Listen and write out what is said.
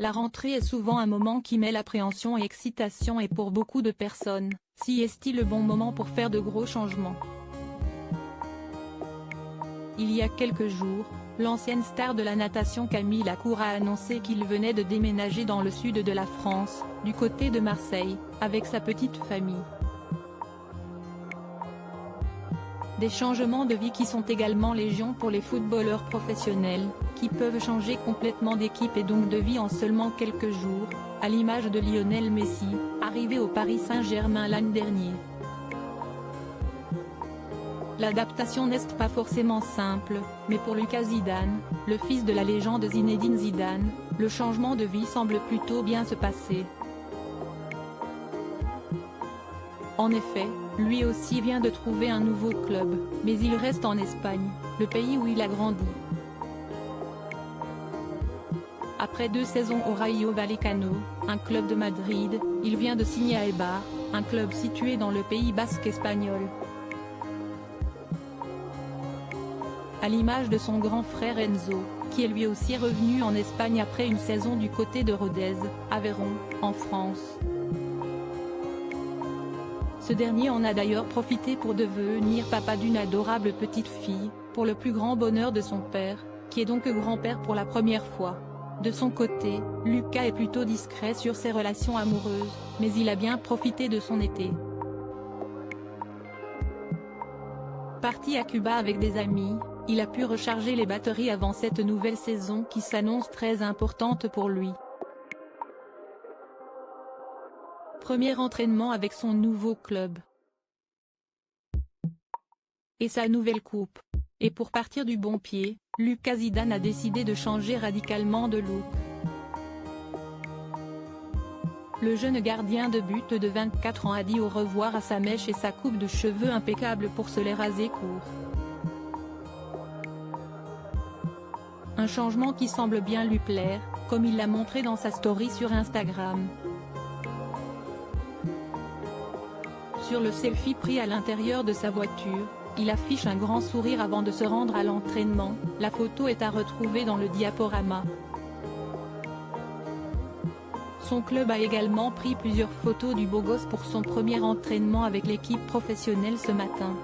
La rentrée est souvent un moment qui mêle appréhension et excitation et pour beaucoup de personnes, si est-il le bon moment pour faire de gros changements. Il y a quelques jours, l'ancienne star de la natation Camille Lacour a annoncé qu'il venait de déménager dans le sud de la France, du côté de Marseille, avec sa petite famille. Des changements de vie qui sont également légion pour les footballeurs professionnels, qui peuvent changer complètement d'équipe et donc de vie en seulement quelques jours, à l'image de Lionel Messi, arrivé au Paris Saint-Germain l'an dernier. L'adaptation n'est pas forcément simple, mais pour Lucas Zidane, le fils de la légende Zinedine Zidane, le changement de vie semble plutôt bien se passer. En effet, lui aussi vient de trouver un nouveau club, mais il reste en Espagne, le pays où il a grandi. Après 2 saisons au Rayo Vallecano, un club de Madrid, il vient de signer à Eibar, un club situé dans le Pays basque espagnol. À l'image de son grand frère Enzo, qui est lui aussi revenu en Espagne après une saison du côté de Rodez, Aveyron, en France. Ce dernier en a d'ailleurs profité pour devenir papa d'une adorable petite fille, pour le plus grand bonheur de son père, qui est donc grand-père pour la première fois. De son côté, Lucas est plutôt discret sur ses relations amoureuses, mais il a bien profité de son été. Parti à Cuba avec des amis, il a pu recharger les batteries avant cette nouvelle saison qui s'annonce très importante pour lui. Premier entraînement avec son nouveau club. Et sa nouvelle coupe. Et pour partir du bon pied, Lucas Zidane a décidé de changer radicalement de look. Le jeune gardien de but de 24 ans a dit au revoir à sa mèche et sa coupe de cheveux impeccable pour se les raser court. Un changement qui semble bien lui plaire, comme il l'a montré dans sa story sur Instagram. Sur le selfie pris à l'intérieur de sa voiture, il affiche un grand sourire avant de se rendre à l'entraînement. La photo est à retrouver dans le diaporama. Son club a également pris plusieurs photos du beau gosse pour son premier entraînement avec l'équipe professionnelle ce matin.